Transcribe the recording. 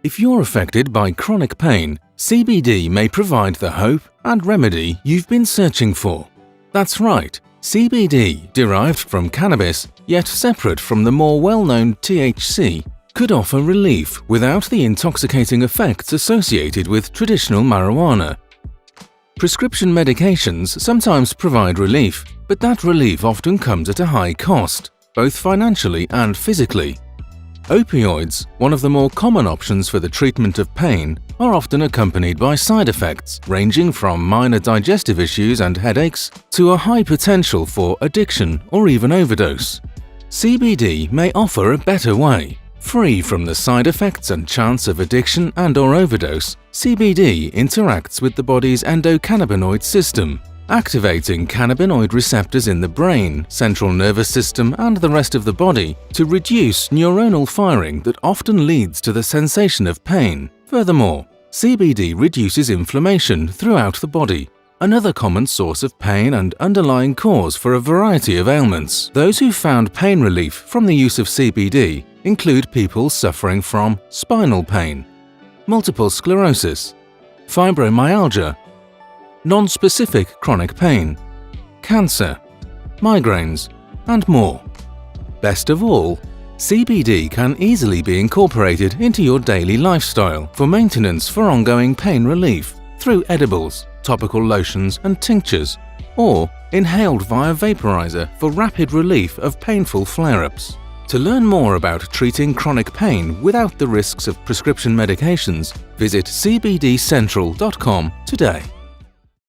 If you're affected by chronic pain, CBD may provide the hope and remedy you've been searching for. That's right, CBD, derived from cannabis, yet separate from the more well-known THC, could offer relief without the intoxicating effects associated with traditional marijuana. Prescription medications sometimes provide relief, but that relief often comes at a high cost, both financially and physically. Opioids, one of the more common options for the treatment of pain, are often accompanied by side effects ranging from minor digestive issues and headaches to a high potential for addiction or even overdose. CBD may offer a better way. Free from the side effects and chance of addiction and/or overdose, CBD interacts with the body's endocannabinoid system, activating cannabinoid receptors in the brain, central nervous system, and the rest of the body to reduce neuronal firing that often leads to the sensation of pain. Furthermore, CBD reduces inflammation throughout the body, another common source of pain and underlying cause for a variety of ailments. Those who found pain relief from the use of CBD include people suffering from spinal pain, multiple sclerosis, fibromyalgia, non-specific chronic pain, cancer, migraines, and more. Best of all, CBD can easily be incorporated into your daily lifestyle for maintenance for ongoing pain relief through edibles, topical lotions and tinctures, or inhaled via vaporizer for rapid relief of painful flare-ups. To learn more about treating chronic pain without the risks of prescription medications, visit cbdcentral.com today.